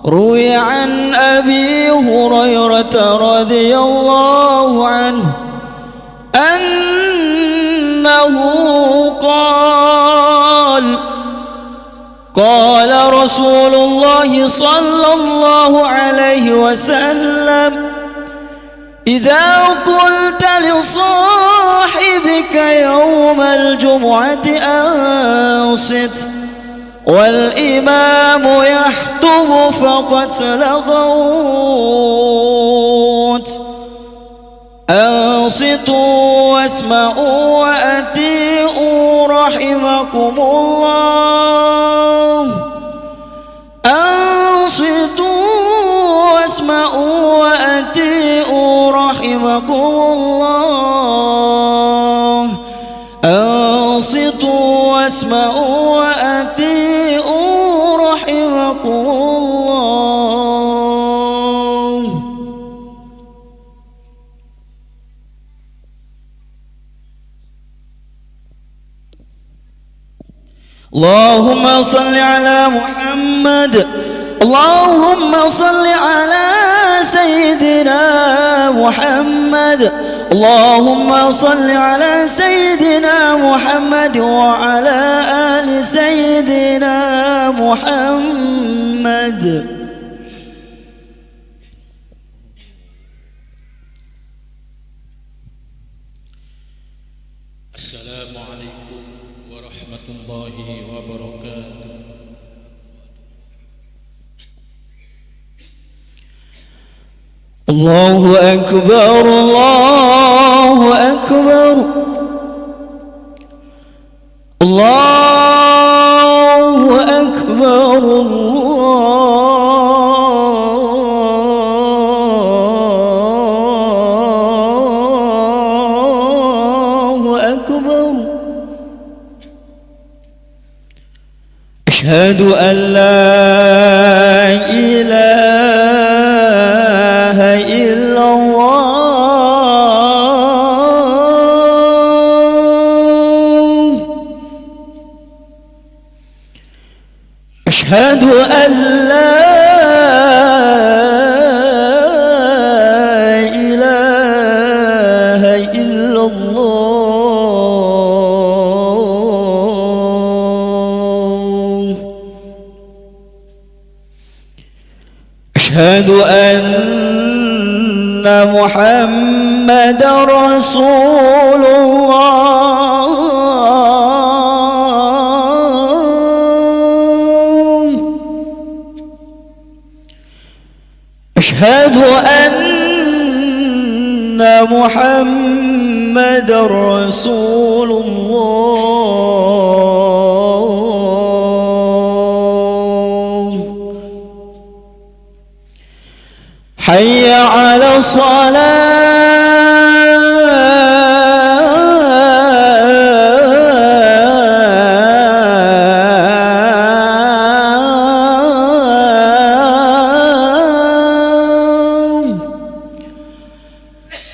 روي عن أبي هريرة رضي الله عنه أنه قال رسول الله صلى الله عليه وسلم: إذا قلت لصاحبك يوم الجمعة أنصت والإمام يخطب فقد لغوت. أنصتوا واسمعوا وأطيعوا رحمكم الله. أنصتوا واسمعوا وأطيعوا رحمكم الله. أنصتوا واسمعوا وأطيعوا رحمكم الله. اللهم صل على محمد. اللهم صل على سيدنا محمد. اللهم صل على سيدنا محمد وعلى آل سيدنا محمد. السلام عليكم ورحمة الله وبركاته. الله أكبر الله أكبر الله أكبر الله أكبر. أشهد أن لا إله إلا الله. أشهد أن لا إله إلا الله. أشهد أن محمد رسول الله. أشهد أن محمد رسول الله. حي على الصلاة.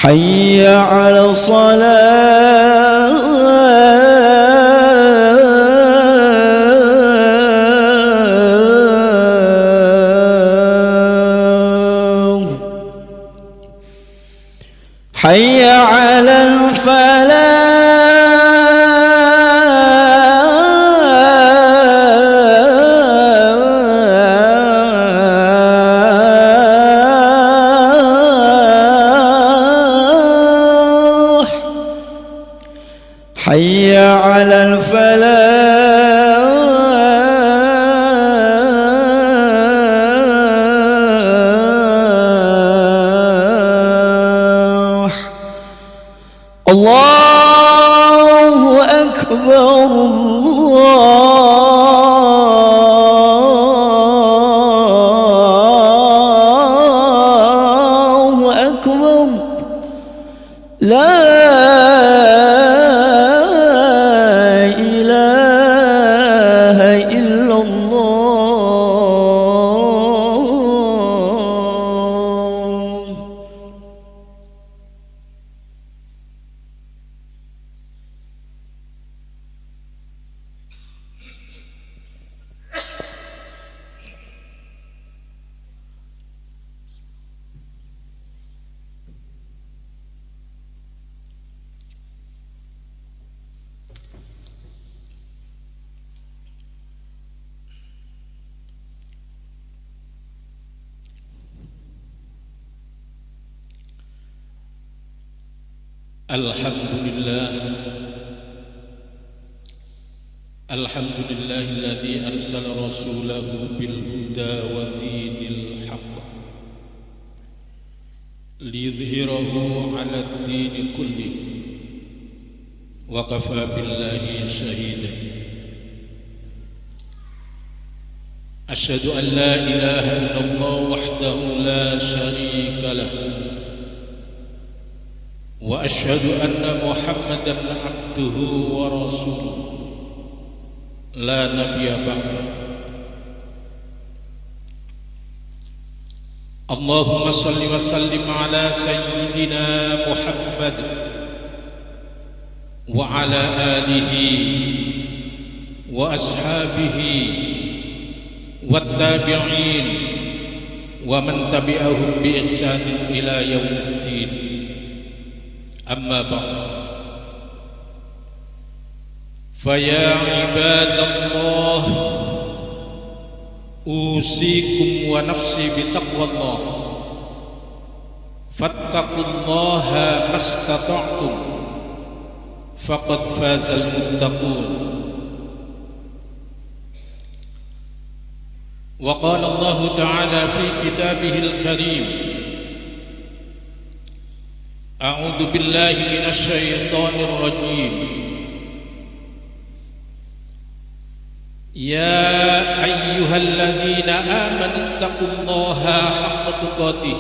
حي على الصلاة. حي على الفلاح. حي على الفلاح. الله Alhamdulillah Alhamdulillahilladzi arsala rasulahu bil huda wa dinil haqq liyudhhirahu 'alad dini kullih wa kafa billahi shahida. Asyhadu an la ilaha illallah wahdahu la syarika lah wa asyhadu anna Muhammadan 'abduhu wa rasuluh la nabiyya ba'da. Allahumma salli wa sallim ala sayyidina Muhammad wa ala alihi wa ashabihi wattabi'in wa man tabi'ahum bi ihsanin ila yaumiddin. Amma ba'd. Faya ibadallah, usikum wa nafsi bitaqwallah, fattaqullaha mastata'tum, faqad fazal muttaqun. Wa qala Allah ta'ala fi kitabihil karim, a'udzu billahi minasy syaithanir rajim. Ya ayyuhalladzina amanu taqullaha haqqa tuqatih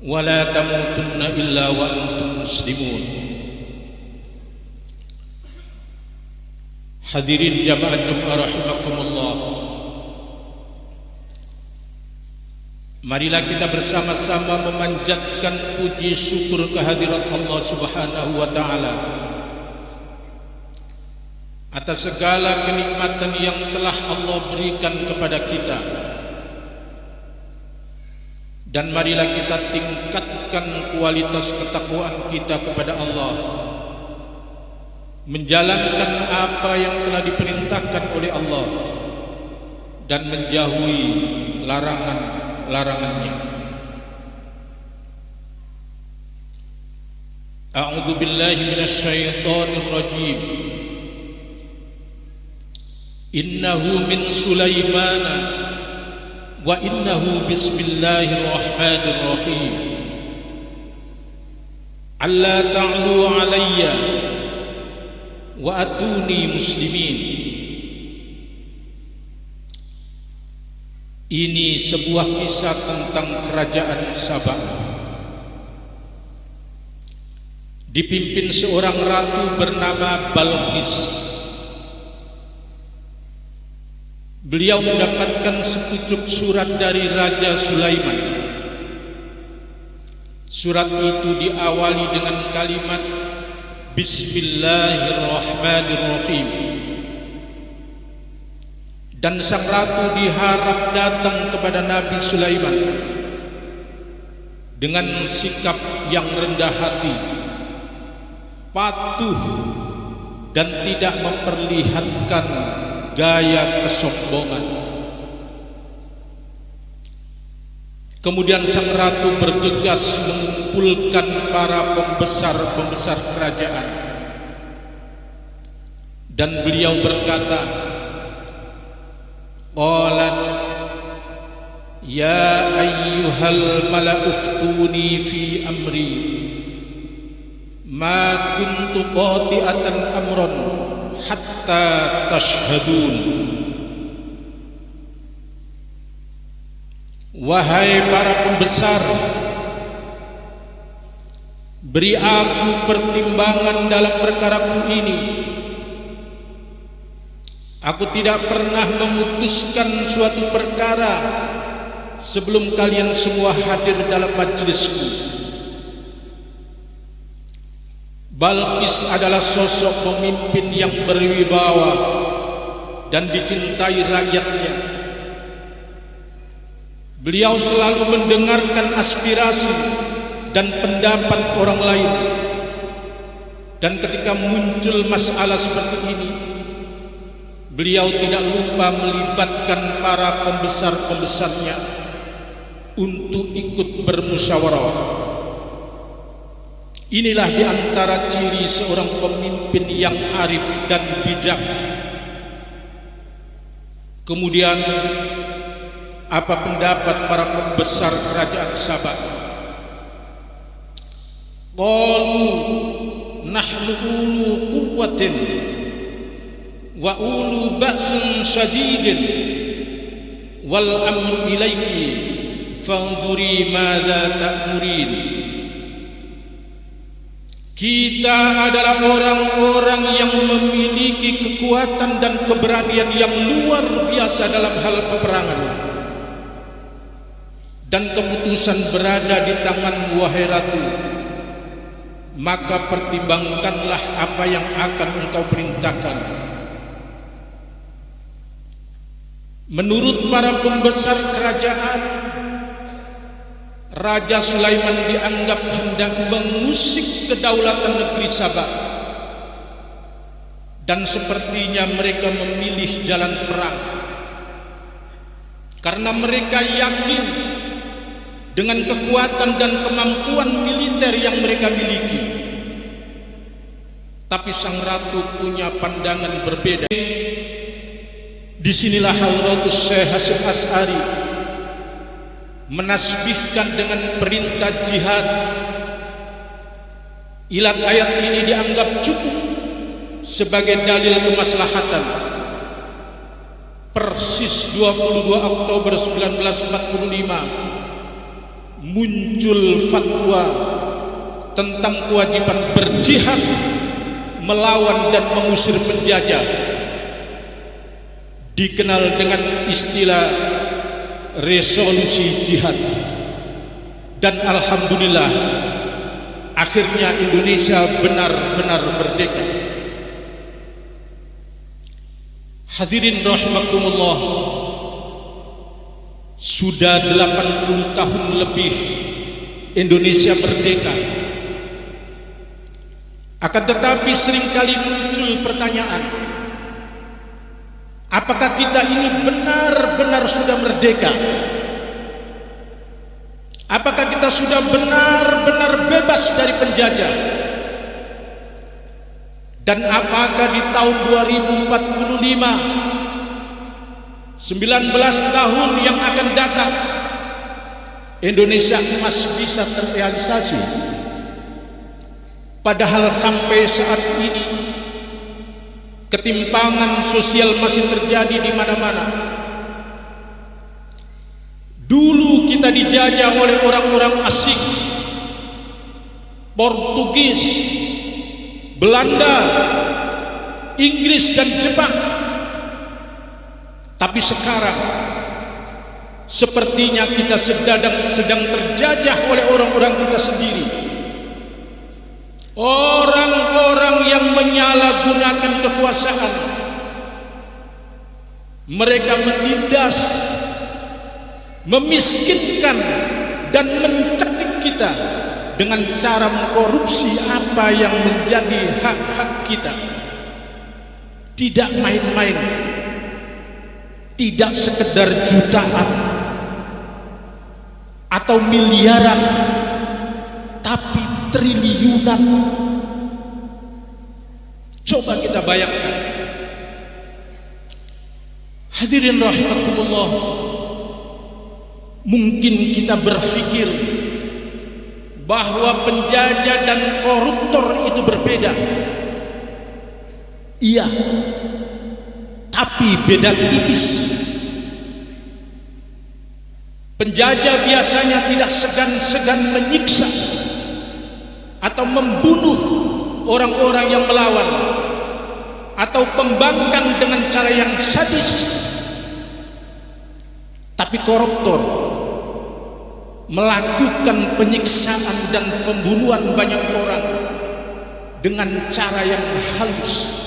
wa la tamutunna illa wa antum muslimun. Hadirin jamaah Jumat rahimakumullah, marilah kita bersama-sama memanjatkan puji syukur kehadirat Allah Subhanahu wa taala atas segala kenikmatan yang telah Allah berikan kepada kita, dan marilah kita tingkatkan kualitas ketakwaan kita kepada Allah, menjalankan apa yang telah diperintahkan oleh Allah dan menjauhi larangan-larangannya. A'udzu billahi minasy syaithanir rajim. Innahu min Sulaimana wa innahu bismillahirrahmanirrahim. Alla ta'lu alayya wa atuni muslimin. Ini sebuah kisah tentang kerajaan Sabah, dipimpin seorang ratu bernama Balqis. Beliau mendapatkan sepucuk surat dari Raja Sulaiman. Surat itu diawali dengan kalimat Bismillahirrahmanirrahim, dan sang ratu diharap datang kepada Nabi Sulaiman dengan sikap yang rendah hati, patuh, dan tidak memperlihatkan gaya kesombongan. Kemudian sang ratu bergegas mengumpulkan para pembesar-pembesar kerajaan, dan beliau berkata, qalat ya ayyuhal mala'uftuni fi amri ma kuntu qati'atan amran hatta tashhadun. Wahai para pembesar, beri aku pertimbangan dalam perkaraku ini. Aku tidak pernah memutuskan suatu perkara sebelum kalian semua hadir dalam majelisku. Balqis adalah sosok pemimpin yang berwibawa dan dicintai rakyatnya. Beliau selalu mendengarkan aspirasi dan pendapat orang lain, dan ketika muncul masalah seperti ini, beliau tidak lupa melibatkan para pembesar-pembesarnya untuk ikut bermusyawarah. Inilah di antara ciri seorang pemimpin yang arif dan bijak. Kemudian, apa pendapat para pembesar kerajaan Sabah? Qalu nahnu ulu quwwatin wa ulu ba'sin syadidin wal amru ilaiki fanzuri madza ta'murin. Kita adalah orang-orang yang memiliki kekuatan dan keberanian yang luar biasa dalam hal peperangan, dan keputusan berada di tanganmu wahai ratu. Maka pertimbangkanlah apa yang akan engkau perintahkan. Menurut para pembesar kerajaan, Raja Sulaiman dianggap hendak mengusik kedaulatan negeri Sabah, dan sepertinya mereka memilih jalan perang karena mereka yakin dengan kekuatan dan kemampuan militer yang mereka miliki. Tapi sang ratu punya pandangan berbeda. Disinilah Hadratus Syekh Hasyim Asy'ari menasbihkan dengan perintah jihad. Ilat ayat ini dianggap cukup sebagai dalil kemaslahatan. Persis 22 Oktober 1945 muncul fatwa tentang kewajiban berjihad melawan dan mengusir penjajah, dikenal dengan istilah resolusi jihad. Dan alhamdulillah, akhirnya Indonesia benar-benar merdeka. Hadirin rahimakumullah, sudah 80 tahun lebih Indonesia merdeka. Akan tetapi seringkali muncul pertanyaan, apakah kita ini benar-benar sudah merdeka? Apakah kita sudah benar-benar bebas dari penjajah? Dan apakah di tahun 2045, 19 tahun yang akan datang, Indonesia emas bisa terrealisasi? Padahal sampai saat ini ketimpangan sosial masih terjadi di mana-mana. Dulu kita dijajah oleh orang-orang asing, Portugis, Belanda, Inggris dan Jepang. Tapi sekarang sepertinya kita sedang terjajah oleh orang-orang kita sendiri. Orang-orang yang menyalahgunakan kekuasaan. Mereka menindas, memiskinkan dan mencekik kita dengan cara mengkorupsi apa yang menjadi hak-hak kita. Tidak main-main, tidak sekedar jutaan atau miliaran, tapi triliunan. Coba kita bayangkan. Hadirin rahimakumullah, mungkin kita berpikir bahwa penjajah dan koruptor itu berbeda. Iya, tapi beda tipis. Penjajah biasanya tidak segan-segan menyiksa atau membunuh orang-orang yang melawan, atau pembangkang dengan cara yang sadis. Tapi koruptor melakukan penyiksaan dan pembunuhan banyak orang dengan cara yang halus.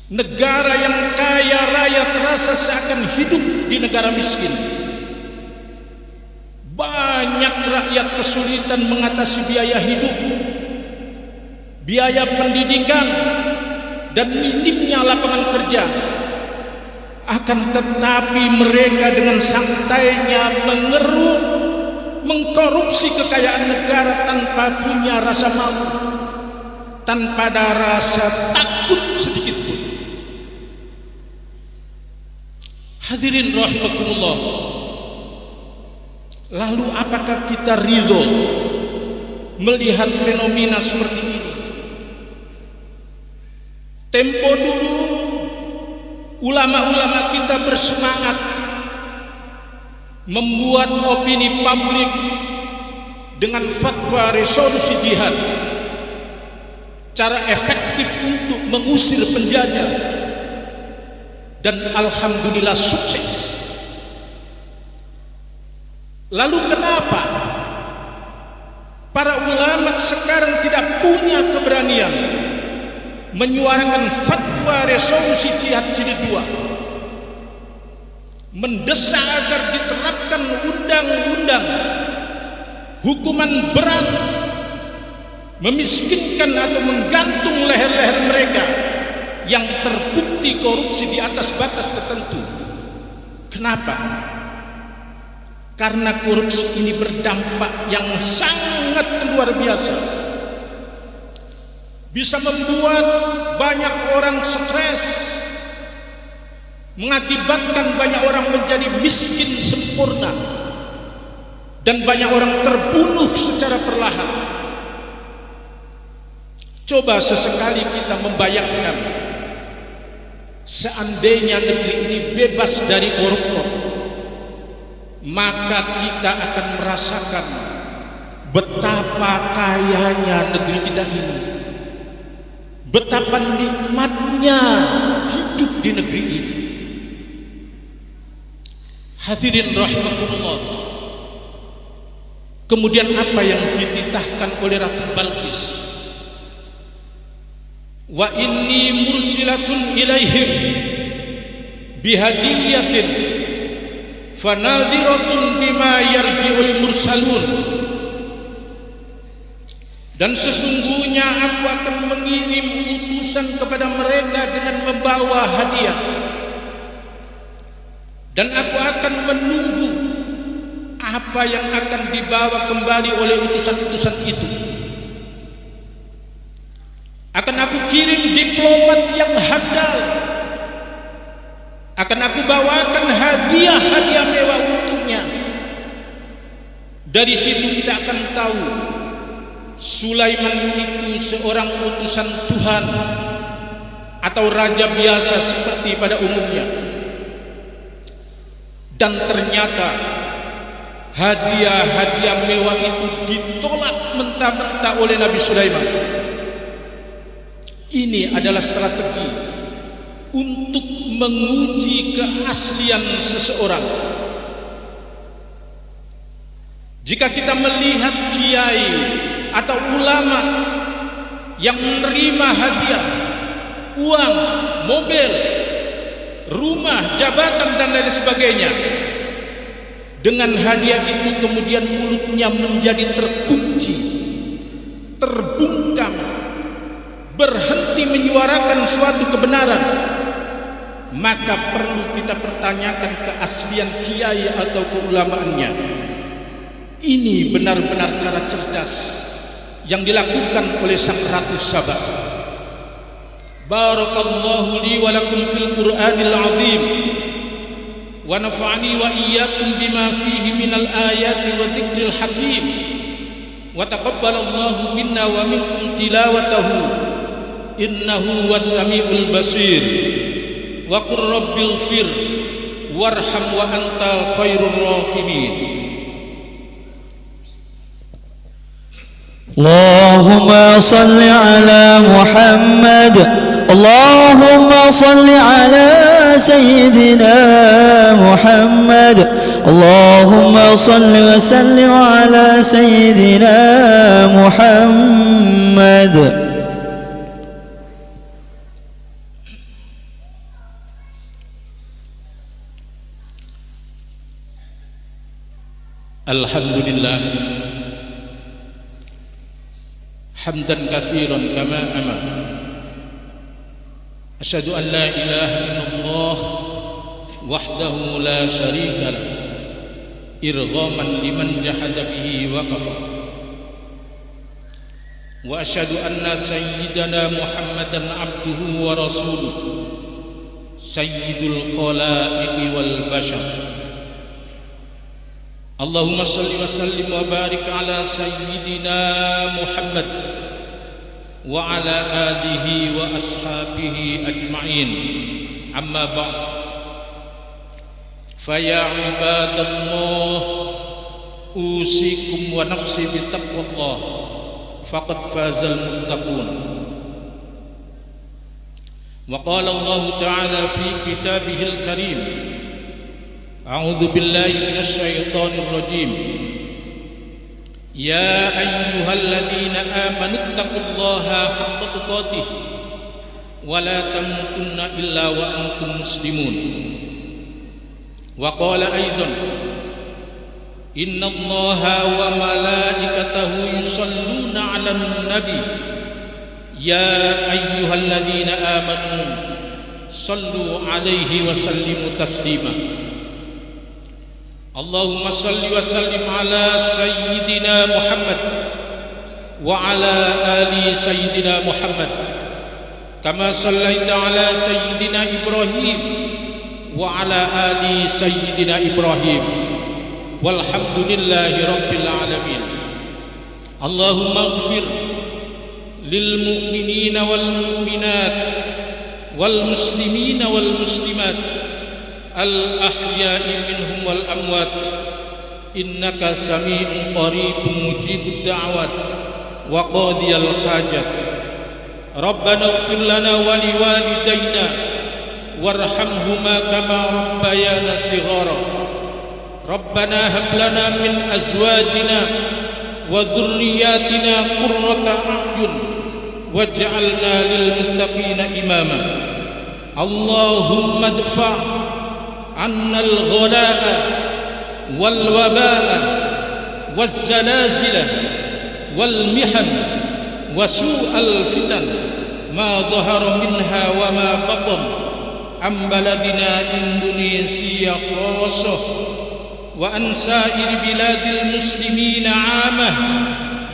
Negara yang kaya raya terasa seakan hidup di negara miskin. Banyak rakyat kesulitan mengatasi biaya hidup, biaya pendidikan, dan minimnya lapangan kerja. Akan tetapi mereka dengan santainya mengeruk, mengkorupsi kekayaan negara tanpa punya rasa malu, tanpa ada rasa takut sedikit pun. Hadirin rahimakumullah, lalu apakah kita ridho melihat fenomena seperti ini? Tempo dulu ulama-ulama kita bersemangat membuat opini publik dengan fatwa resolusi jihad, cara efektif untuk mengusir penjajah, dan alhamdulillah sukses. Lalu kenapa para ulama sekarang tidak punya keberanian menyuarakan fatwa resolusi jihad jilid 2, mendesak agar diterapkan undang-undang hukuman berat, memiskinkan atau menggantung leher-leher mereka yang terbukti korupsi di atas batas tertentu? Kenapa? Karena korupsi ini berdampak yang sangat luar biasa, bisa membuat banyak orang stres, mengakibatkan banyak orang menjadi miskin sempurna, dan banyak orang terbunuh secara perlahan. Coba sesekali kita membayangkan, seandainya negeri ini bebas dari koruptor, maka kita akan merasakan betapa kayanya negeri kita ini, betapa nikmatnya hidup di negeri ini. Hadirin rahimakumullah, kemudian apa yang dititahkan oleh Ratu Balqis? Wa inni mursilatun ilaihim bihadiyatin fanadhiratun bima yarji'ul mursalun. Dan sesungguhnya aku akan mengirim utusan kepada mereka dengan membawa hadiah, dan aku akan menunggu apa yang akan dibawa kembali oleh utusan-utusan itu. Akan aku kirim diplomat yang handal, akan aku bawakan hadiah-hadiah mewah untuknya. Dari situ kita akan tahu Sulaiman itu seorang utusan Tuhan atau raja biasa seperti pada umumnya. Dan ternyata hadiah-hadiah mewah itu ditolak mentah-mentah oleh Nabi Sulaiman. Ini adalah strategi untuk menguji keaslian seseorang. Jika kita melihat kiai atau ulama yang menerima hadiah, uang, mobil, rumah, jabatan, dan lain sebagainya, dengan hadiah itu kemudian mulutnya menjadi terkunci, terbungkam, berhenti menyuarakan suatu kebenaran, maka perlu kita pertanyakan keaslian kiai atau keulamaannya. Ini benar-benar cara cerdas yang dilakukan oleh sang Ratu Saba. Barakallahu li wa lakum fil Qur'anil azim, wa nafa'ani wa iyyakum bima fihi minal ayati wa dzikril hakim, wa taqabbalallahu minna wa minkum tilawatahu innahu was-sami'ul basir, wa qur rabbighfir warham wa anta khairur rahimin. اللهم صل على محمد اللهم صل على سيدنا محمد اللهم صل وسلم على سيدنا محمد. Alhamdulillah hamdan katsiran kama amar. Asyhadu an la ilaha illallah wahdahu la syarika lah, irghaman liman jahada bihi wa kafar. Wa asyhadu anna sayyidana Muhammadan abduhu wa rasuluh sayyidul khalaiqi wal bashar. Allahumma salli wa sallim wa barik ala sayyidina Muhammad wa ala alihi wa ashabihi ajma'in. Amma ba'd. Faya ibadallah, usikum wa nafsi bitaqwallah, faqad fazal muttaqun. Wa qala Allah ta'ala fi kitabihil karim, a'udzu billahi minasy syaithanir rajim. Ya ayyuhalladzina amanu taqullaha haqqa tuqatih wa la tamutunna illa wa antum muslimun. Wa qala aidan, innallaha wa malaikatahu yusalluna 'alan nabi ya ayyuhalladzina amanu sallu 'alaihi wa sallimu taslima. Allahumma salli wa sallim ala sayyidina Muhammad wa ala ali sayyidina Muhammad kama sallaita ala sayyidina Ibrahim wa ala ali sayyidina Ibrahim walhamdulillahi rabbil alamin. Allahumma ighfir lil mu'minina wal mu'minat wal muslimina wal muslimat al ahya'i minhum wal amwat innaka sami'un qaribun mujibud da'wat wa qadiyal hajat. Rabbana ighfir lana wa liwalidayna warhamhuma kama rabbayana shighara. Rabbana hab lana min azwajina wa dhurriyyatina qurrata a'yun waj'alna lil muttaqina imama. Allahumma adfa' عنا الغلاء والوباء والزلازل والمحن وسوء الفتن ما ظهر منها وما بطن عن بلدنا إندونيسيا خاصة وعن سائر بلاد المسلمين عامة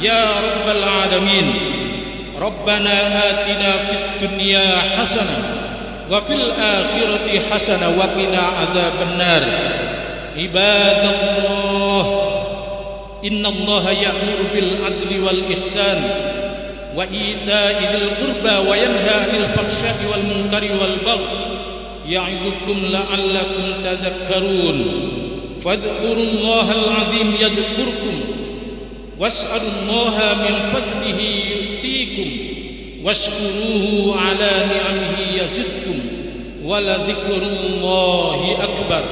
يا رب العالمين. ربنا آتنا في الدنيا حسنة وفي الآخرة حسنة وقنا عذاب النار. عباد الله، إن الله يأمر بالعدل والإحسان وإيتاء ذي القربى وينهى عن الفحشاء والمنكر والبغي يعظكم لعلكم تذكرون. فاذكروا الله العظيم يذكركم واسألوا الله من فضله يؤتيكم واشكروه على نعمه يزدكم ولذكر الله أكبر.